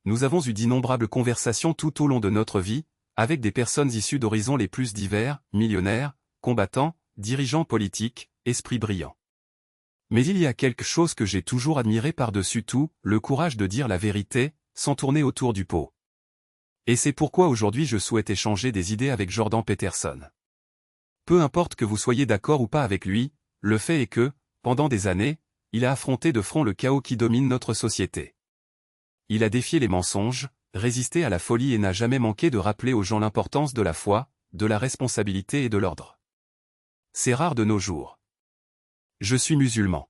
Nous avons eu d'innombrables conversations tout au long de notre vie, avec des personnes issues d'horizons les plus divers, millionnaires, combattants, dirigeants politiques, esprits brillants. Mais il y a quelque chose que j'ai toujours admiré par-dessus tout, le courage de dire la vérité, sans tourner autour du pot. Et c'est pourquoi aujourd'hui je souhaite échanger des idées avec Jordan Peterson. Peu importe que vous soyez d'accord ou pas avec lui, le fait est que, pendant des années, il a affronté de front le chaos qui domine notre société. Il a défié les mensonges, résisté à la folie et n'a jamais manqué de rappeler aux gens l'importance de la foi, de la responsabilité et de l'ordre. C'est rare de nos jours. Je suis musulman.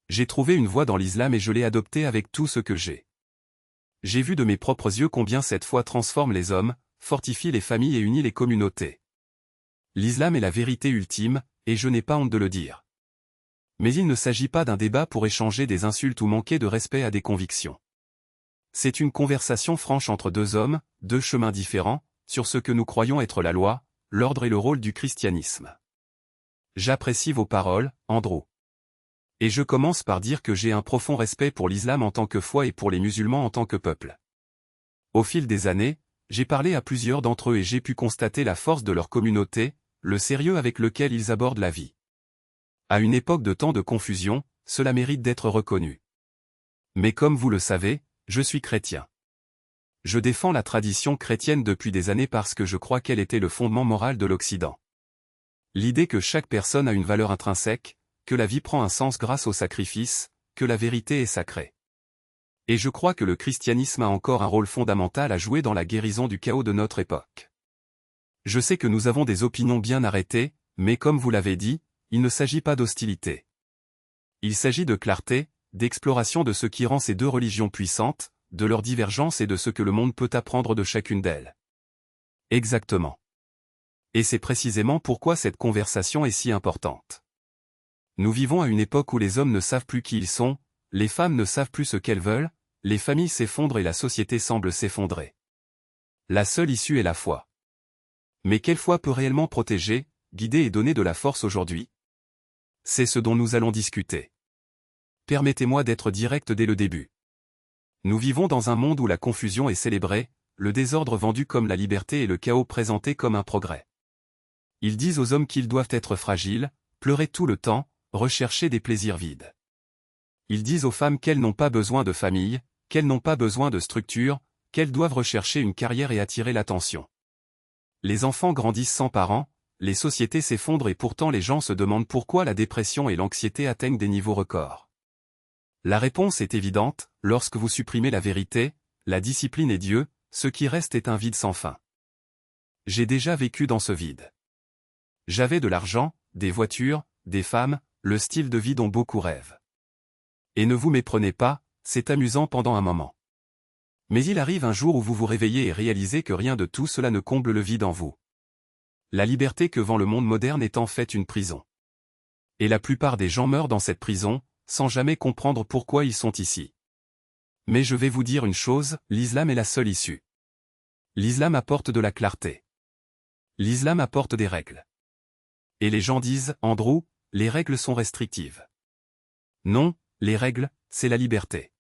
J'ai trouvé une voie dans l'islam et je l'ai adoptée avec tout ce que j'ai. J'ai vu de mes propres yeux combien cette foi transforme les hommes, fortifie les familles et unit les communautés. L'islam est la vérité ultime, et je n'ai pas honte de le dire. Mais il ne s'agit pas d'un débat pour échanger des insultes ou manquer de respect à des convictions. C'est une conversation franche entre deux hommes, deux chemins différents, sur ce que nous croyons être la loi, l'ordre et le rôle du christianisme. J'apprécie vos paroles, Andrew. Et je commence par dire que j'ai un profond respect pour l'islam en tant que foi et pour les musulmans en tant que peuple. Au fil des années, j'ai parlé à plusieurs d'entre eux et j'ai pu constater la force de leur communauté, le sérieux avec lequel ils abordent la vie. À une époque de tant de confusion, cela mérite d'être reconnu. Mais comme vous le savez, je suis chrétien. Je défends la tradition chrétienne depuis des années parce que je crois qu'elle était le fondement moral de l'Occident. L'idée que chaque personne a une valeur intrinsèque, que la vie prend un sens grâce au sacrifice, que la vérité est sacrée. Et je crois que le christianisme a encore un rôle fondamental à jouer dans la guérison du chaos de notre époque. Je sais que nous avons des opinions bien arrêtées, mais comme vous l'avez dit, il ne s'agit pas d'hostilité. Il s'agit de clarté, d'exploration de ce qui rend ces deux religions puissantes, de leurs divergences et de ce que le monde peut apprendre de chacune d'elles. Exactement. Et c'est précisément pourquoi cette conversation est si importante. Nous vivons à une époque où les hommes ne savent plus qui ils sont, les femmes ne savent plus ce qu'elles veulent, les familles s'effondrent et la société semble s'effondrer. La seule issue est la foi. Mais quelle foi peut réellement protéger, guider et donner de la force aujourd'hui? C'est ce dont nous allons discuter. Permettez-moi d'être direct dès le début. Nous vivons dans un monde où la confusion est célébrée, le désordre vendu comme la liberté et le chaos présenté comme un progrès. Ils disent aux hommes qu'ils doivent être fragiles, pleurer tout le temps, rechercher des plaisirs vides. Ils disent aux femmes qu'elles n'ont pas besoin de famille, qu'elles n'ont pas besoin de structure, qu'elles doivent rechercher une carrière et attirer l'attention. Les enfants grandissent sans parents, les sociétés s'effondrent et pourtant les gens se demandent pourquoi la dépression et l'anxiété atteignent des niveaux records. La réponse est évidente, lorsque vous supprimez la vérité, la discipline et Dieu, ce qui reste est un vide sans fin. J'ai déjà vécu dans ce vide. J'avais de l'argent, des voitures, des femmes, le style de vie dont beaucoup rêvent. Et ne vous méprenez pas, c'est amusant pendant un moment. Mais il arrive un jour où vous vous réveillez et réalisez que rien de tout cela ne comble le vide en vous. La liberté que vend le monde moderne est en fait une prison. Et la plupart des gens meurent dans cette prison, sans jamais comprendre pourquoi ils sont ici. Mais je vais vous dire une chose, l'islam est la seule issue. L'islam apporte de la clarté. L'islam apporte des règles. Et les gens disent, Andrew, les règles sont restrictives. Non, les règles, c'est la liberté.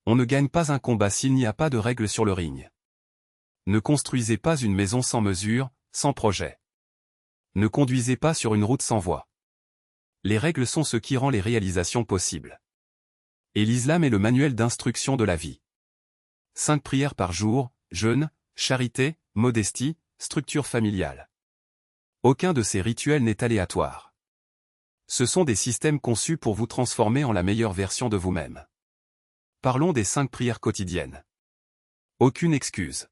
On ne gagne pas un combat s'il n'y a pas de règles sur le ring. Ne construisez pas une maison sans mesure, sans projet. Ne conduisez pas sur une route sans voie. Les règles sont ce qui rend les réalisations possibles. Et l'islam est le manuel d'instruction de la vie. 5 prières par jour, jeûne, charité, modestie, structure familiale. Aucun de ces rituels n'est aléatoire. Ce sont des systèmes conçus pour vous transformer en la meilleure version de vous-même. Parlons des 5 prières quotidiennes. Aucune excuse.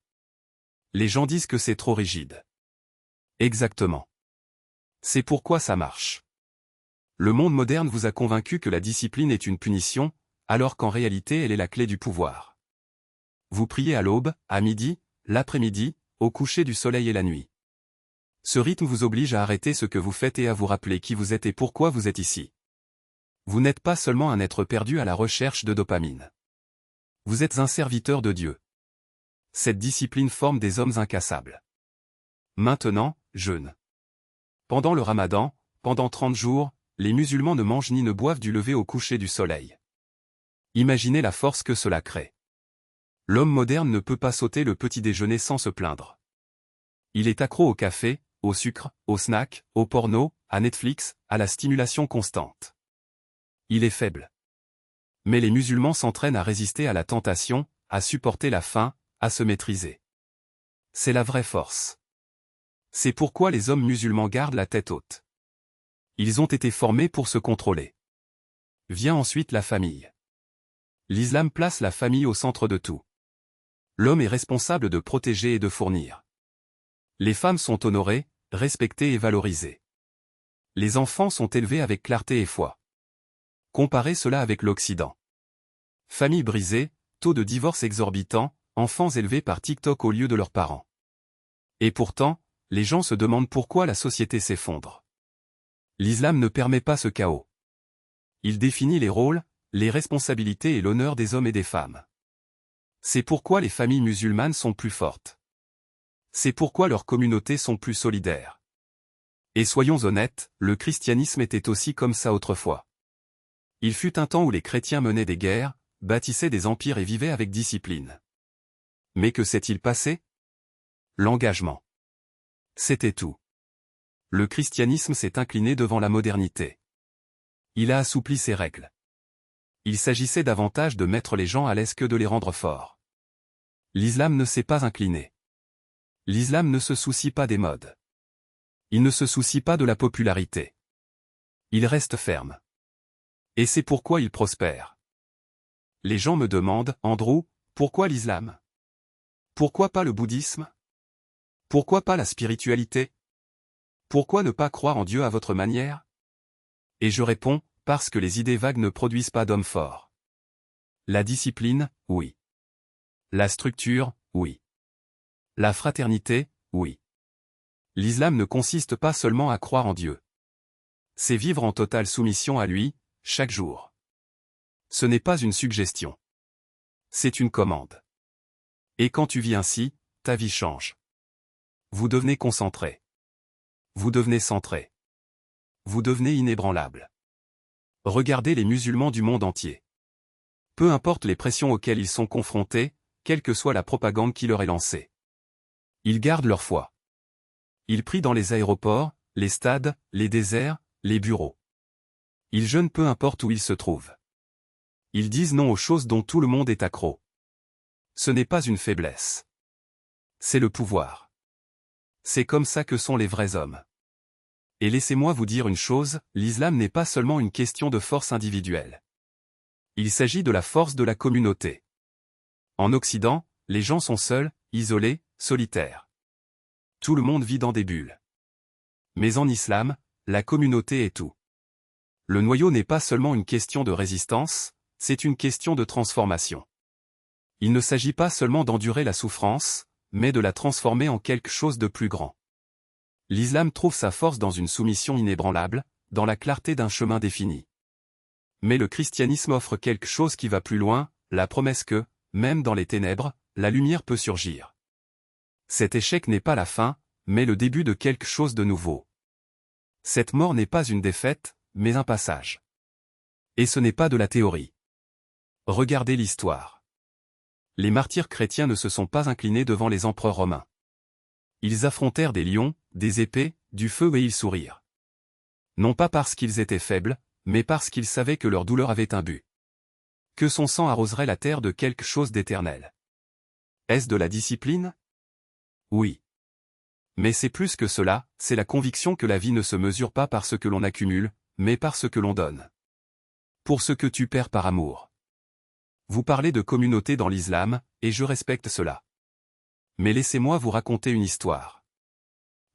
Les gens disent que c'est trop rigide. Exactement. C'est pourquoi ça marche. Le monde moderne vous a convaincu que la discipline est une punition, alors qu'en réalité elle est la clé du pouvoir. Vous priez à l'aube, à midi, l'après-midi, au coucher du soleil et la nuit. Ce rythme vous oblige à arrêter ce que vous faites et à vous rappeler qui vous êtes et pourquoi vous êtes ici. Vous n'êtes pas seulement un être perdu à la recherche de dopamine. Vous êtes un serviteur de Dieu. Cette discipline forme des hommes incassables. Maintenant, jeûne. Pendant le Ramadan, pendant 30 jours, les musulmans ne mangent ni ne boivent du lever au coucher du soleil. Imaginez la force que cela crée. L'homme moderne ne peut pas sauter le petit déjeuner sans se plaindre. Il est accro au café, au sucre, au snack, au porno, à Netflix, à la stimulation constante. Il est faible. Mais les musulmans s'entraînent à résister à la tentation, à supporter la faim, à se maîtriser. C'est la vraie force. C'est pourquoi les hommes musulmans gardent la tête haute. Ils ont été formés pour se contrôler. Vient ensuite la famille. L'islam place la famille au centre de tout. L'homme est responsable de protéger et de fournir. Les femmes sont honorées, respectées et valorisées. Les enfants sont élevés avec clarté et foi. Comparez cela avec l'Occident. Famille brisée, taux de divorce exorbitant, enfants élevés par TikTok au lieu de leurs parents. Et pourtant, les gens se demandent pourquoi la société s'effondre. L'islam ne permet pas ce chaos. Il définit les rôles, les responsabilités et l'honneur des hommes et des femmes. C'est pourquoi les familles musulmanes sont plus fortes. C'est pourquoi leurs communautés sont plus solidaires. Et soyons honnêtes, le christianisme était aussi comme ça autrefois. Il fut un temps où les chrétiens menaient des guerres, bâtissaient des empires et vivaient avec discipline. Mais que s'est-il passé? L'engagement. C'était tout. Le christianisme s'est incliné devant la modernité. Il a assoupli ses règles. Il s'agissait davantage de mettre les gens à l'aise que de les rendre forts. L'islam ne s'est pas incliné. L'islam ne se soucie pas des modes. Il ne se soucie pas de la popularité. Il reste ferme. Et c'est pourquoi il prospère. Les gens me demandent, Andrew, pourquoi l'islam? Pourquoi pas le bouddhisme? Pourquoi pas la spiritualité? Pourquoi ne pas croire en Dieu à votre manière? Et je réponds, parce que les idées vagues ne produisent pas d'hommes forts. La discipline, oui. La structure, oui. La fraternité, oui. L'islam ne consiste pas seulement à croire en Dieu. C'est vivre en totale soumission à lui, chaque jour. Ce n'est pas une suggestion. C'est une commande. Et quand tu vis ainsi, ta vie change. Vous devenez concentré. Vous devenez centré. Vous devenez inébranlable. Regardez les musulmans du monde entier. Peu importe les pressions auxquelles ils sont confrontés, quelle que soit la propagande qui leur est lancée. Ils gardent leur foi. Ils prient dans les aéroports, les stades, les déserts, les bureaux. Ils jeûnent peu importe où ils se trouvent. Ils disent non aux choses dont tout le monde est accro. Ce n'est pas une faiblesse. C'est le pouvoir. C'est comme ça que sont les vrais hommes. Et laissez-moi vous dire une chose, l'islam n'est pas seulement une question de force individuelle. Il s'agit de la force de la communauté. En Occident, les gens sont seuls, isolés, solitaires. Tout le monde vit dans des bulles. Mais en islam, la communauté est tout. Le noyau n'est pas seulement une question de résistance, c'est une question de transformation. Il ne s'agit pas seulement d'endurer la souffrance, mais de la transformer en quelque chose de plus grand. L'islam trouve sa force dans une soumission inébranlable, dans la clarté d'un chemin défini. Mais le christianisme offre quelque chose qui va plus loin, la promesse que, même dans les ténèbres, la lumière peut surgir. Cet échec n'est pas la fin, mais le début de quelque chose de nouveau. Cette mort n'est pas une défaite, mais un passage. Et ce n'est pas de la théorie. Regardez l'histoire. Les martyrs chrétiens ne se sont pas inclinés devant les empereurs romains. Ils affrontèrent des lions, des épées, du feu et ils sourirent. Non pas parce qu'ils étaient faibles, mais parce qu'ils savaient que leur douleur avait un but. Que son sang arroserait la terre de quelque chose d'éternel. Est-ce de la discipline? Oui. Mais c'est plus que cela, c'est la conviction que la vie ne se mesure pas par ce que l'on accumule, mais par ce que l'on donne. Pour ce que tu perds par amour. Vous parlez de communauté dans l'islam, et je respecte cela. Mais laissez-moi vous raconter une histoire.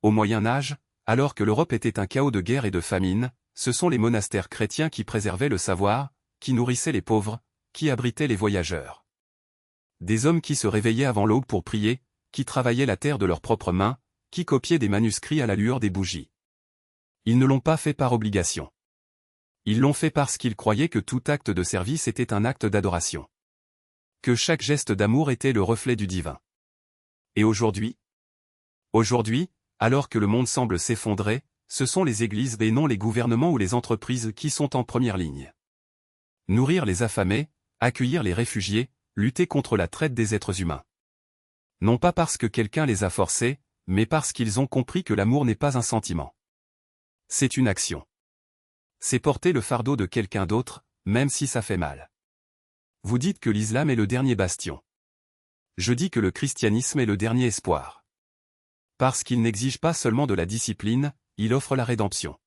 Au Moyen Âge, alors que l'Europe était un chaos de guerre et de famine, ce sont les monastères chrétiens qui préservaient le savoir, qui nourrissaient les pauvres, qui abritaient les voyageurs. Des hommes qui se réveillaient avant l'aube pour prier, qui travaillaient la terre de leurs propres mains, qui copiaient des manuscrits à la lueur des bougies. Ils ne l'ont pas fait par obligation. Ils l'ont fait parce qu'ils croyaient que tout acte de service était un acte d'adoration. Que chaque geste d'amour était le reflet du divin. Et aujourd'hui? Aujourd'hui, alors que le monde semble s'effondrer, ce sont les églises et non les gouvernements ou les entreprises qui sont en première ligne. Nourrir les affamés, accueillir les réfugiés, lutter contre la traite des êtres humains. Non pas parce que quelqu'un les a forcés, mais parce qu'ils ont compris que l'amour n'est pas un sentiment. C'est une action. C'est porter le fardeau de quelqu'un d'autre, même si ça fait mal. Vous dites que l'islam est le dernier bastion. Je dis que le christianisme est le dernier espoir. Parce qu'il n'exige pas seulement de la discipline, il offre la rédemption.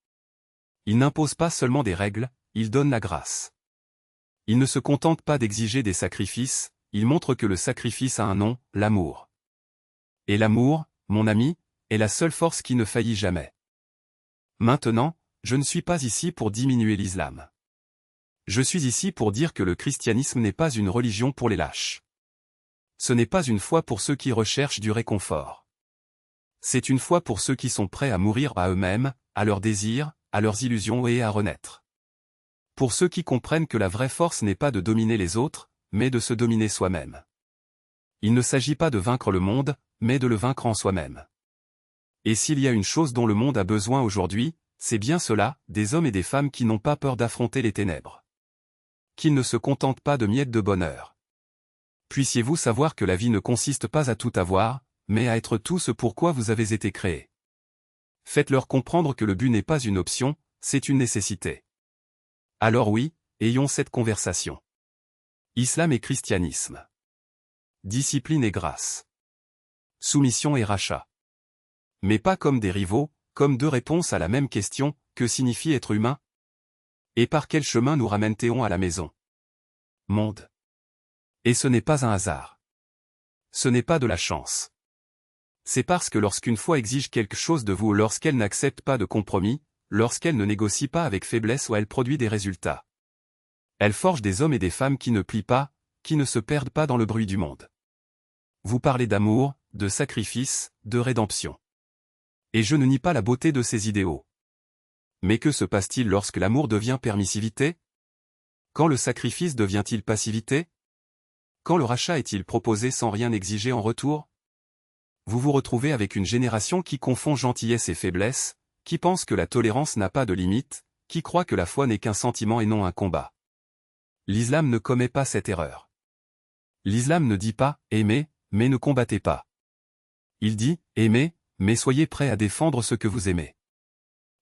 Il n'impose pas seulement des règles, il donne la grâce. Il ne se contente pas d'exiger des sacrifices, il montre que le sacrifice a un nom, l'amour. Et l'amour, mon ami, est la seule force qui ne faillit jamais. Maintenant, je ne suis pas ici pour diminuer l'islam. Je suis ici pour dire que le christianisme n'est pas une religion pour les lâches. Ce n'est pas une foi pour ceux qui recherchent du réconfort. C'est une foi pour ceux qui sont prêts à mourir à eux-mêmes, à leurs désirs, à leurs illusions et à renaître. Pour ceux qui comprennent que la vraie force n'est pas de dominer les autres, mais de se dominer soi-même. Il ne s'agit pas de vaincre le monde, mais de le vaincre en soi-même. Et s'il y a une chose dont le monde a besoin aujourd'hui, c'est bien cela, des hommes et des femmes qui n'ont pas peur d'affronter les ténèbres. Qu'ils ne se contentent pas de miettes de bonheur. Puissiez-vous savoir que la vie ne consiste pas à tout avoir, mais à être tout ce pourquoi vous avez été créés. Faites-leur comprendre que le but n'est pas une option, c'est une nécessité. Alors oui, ayons cette conversation. Islam et christianisme. Discipline et grâce. Soumission et rachat. Mais pas comme des rivaux, comme deux réponses à la même question, que signifie être humain? Et par quel chemin nous ramène-t-on à la maison? Monde. Et ce n'est pas un hasard. Ce n'est pas de la chance. C'est parce que lorsqu'une foi exige quelque chose de vous ou lorsqu'elle n'accepte pas de compromis, lorsqu'elle ne négocie pas avec faiblesse ou elle produit des résultats. Elle forge des hommes et des femmes qui ne plient pas, qui ne se perdent pas dans le bruit du monde. Vous parlez d'amour, de sacrifice, de rédemption. Et je ne nie pas la beauté de ces idéaux. Mais que se passe-t-il lorsque l'amour devient permissivité? Quand le sacrifice devient-il passivité? Quand le rachat est-il proposé sans rien exiger en retour? Vous vous retrouvez avec une génération qui confond gentillesse et faiblesse, qui pense que la tolérance n'a pas de limite, qui croit que la foi n'est qu'un sentiment et non un combat. L'islam ne commet pas cette erreur. L'islam ne dit pas « aimez, mais ne combattez pas ». Il dit « aimez, mais soyez prêts à défendre ce que vous aimez ».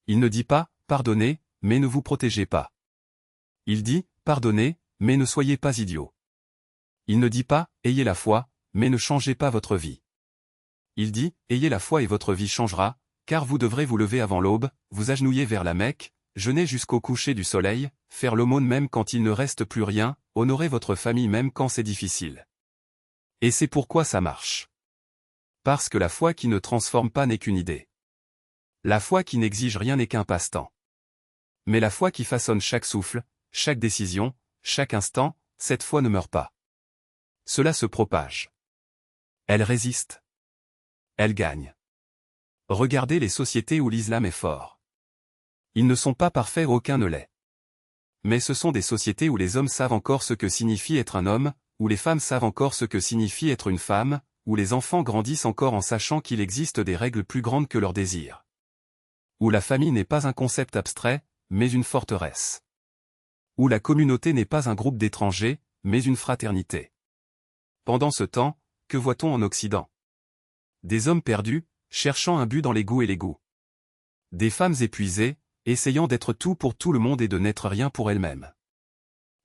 Il ne dit pas « pardonnez, mais ne vous protégez pas ». Il dit « pardonnez, mais ne soyez pas idiots ». Il ne dit pas « ayez la foi, mais ne changez pas votre vie ». Il dit « ayez la foi et votre vie changera, car vous devrez vous lever avant l'aube, vous agenouiller vers la Mecque, jeûner jusqu'au coucher du soleil, faire l'aumône même quand il ne reste plus rien, honorer votre famille même quand c'est difficile. » Et c'est pourquoi ça marche. Parce que la foi qui ne transforme pas n'est qu'une idée. La foi qui n'exige rien n'est qu'un passe-temps. Mais la foi qui façonne chaque souffle, chaque décision, chaque instant, cette foi ne meurt pas. Cela se propage. Elle résiste. Elle gagne. Regardez les sociétés où l'islam est fort. Ils ne sont pas parfaits, aucun ne l'est. Mais ce sont des sociétés où les hommes savent encore ce que signifie être un homme, où les femmes savent encore ce que signifie être une femme, où les enfants grandissent encore en sachant qu'il existe des règles plus grandes que leurs désirs. Où la famille n'est pas un concept abstrait, mais une forteresse. Où la communauté n'est pas un groupe d'étrangers, mais une fraternité. Pendant ce temps, que voit-on en Occident? Des hommes perdus, cherchant un but dans l'égout et l'égout. Des femmes épuisées, essayant d'être tout pour tout le monde et de n'être rien pour elles-mêmes.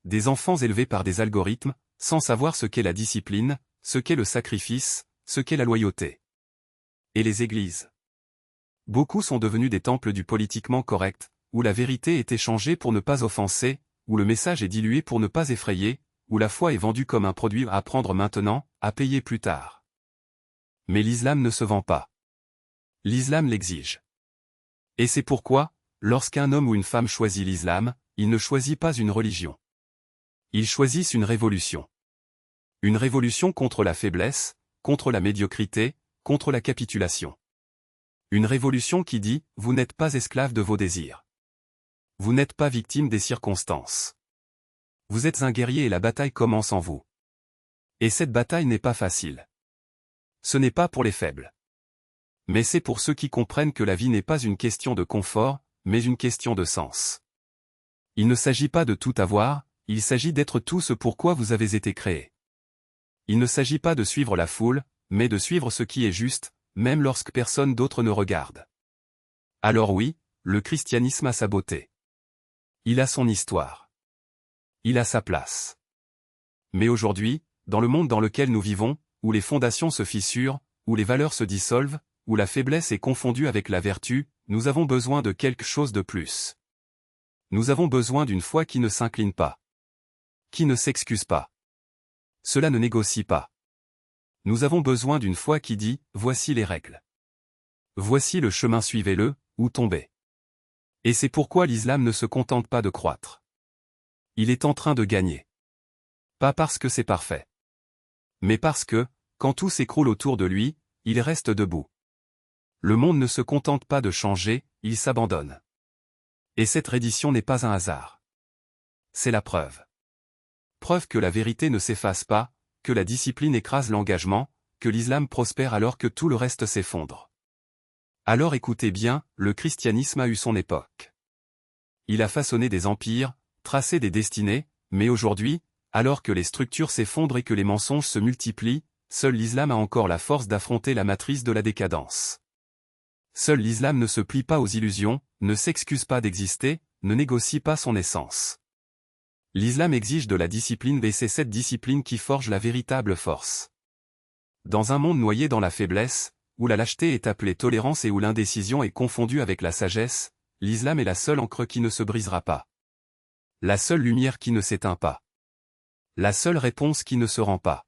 Des enfants élevés par des algorithmes, sans savoir ce qu'est la discipline, ce qu'est le sacrifice, ce qu'est la loyauté. Et les églises. Beaucoup sont devenus des temples du politiquement correct, où la vérité est échangée pour ne pas offenser, où le message est dilué pour ne pas effrayer, où la foi est vendue comme un produit à prendre maintenant, à payer plus tard. Mais l'islam ne se vend pas. L'islam l'exige. Et c'est pourquoi, lorsqu'un homme ou une femme choisit l'islam, il ne choisit pas une religion. Ils choisissent une révolution. Une révolution contre la faiblesse, contre la médiocrité, contre la capitulation. Une révolution qui dit « Vous n'êtes pas esclave de vos désirs. Vous n'êtes pas victime des circonstances. Vous êtes un guerrier et la bataille commence en vous. Et cette bataille n'est pas facile. Ce n'est pas pour les faibles. Mais c'est pour ceux qui comprennent que la vie n'est pas une question de confort, mais une question de sens. Il ne s'agit pas de tout avoir, il s'agit d'être tout ce pourquoi vous avez été créés. Il ne s'agit pas de suivre la foule, mais de suivre ce qui est juste, même lorsque personne d'autre ne regarde. Alors oui, le christianisme a sa beauté. Il a son histoire. Il a sa place. Mais aujourd'hui, dans le monde dans lequel nous vivons, où les fondations se fissurent, où les valeurs se dissolvent, où la faiblesse est confondue avec la vertu, nous avons besoin de quelque chose de plus. Nous avons besoin d'une foi qui ne s'incline pas. Qui ne s'excuse pas. Cela ne négocie pas. Nous avons besoin d'une foi qui dit, voici les règles. Voici le chemin, suivez-le, ou tombez. Et c'est pourquoi l'islam ne se contente pas de croître. Il est en train de gagner. Pas parce que c'est parfait. Mais parce que, quand tout s'écroule autour de lui, il reste debout. Le monde ne se contente pas de changer, il s'abandonne. Et cette reddition n'est pas un hasard. C'est la preuve. Preuve que la vérité ne s'efface pas, que la discipline écrase l'engagement, que l'islam prospère alors que tout le reste s'effondre. Alors écoutez bien, le christianisme a eu son époque. Il a façonné des empires, tracé des destinées, mais aujourd'hui, alors que les structures s'effondrent et que les mensonges se multiplient, seul l'islam a encore la force d'affronter la matrice de la décadence. Seul l'islam ne se plie pas aux illusions, ne s'excuse pas d'exister, ne négocie pas son essence. L'islam exige de la discipline et c'est cette discipline qui forge la véritable force. Dans un monde noyé dans la faiblesse, où la lâcheté est appelée tolérance et où l'indécision est confondue avec la sagesse, l'islam est la seule encre qui ne se brisera pas. La seule lumière qui ne s'éteint pas. La seule réponse qui ne se rend pas.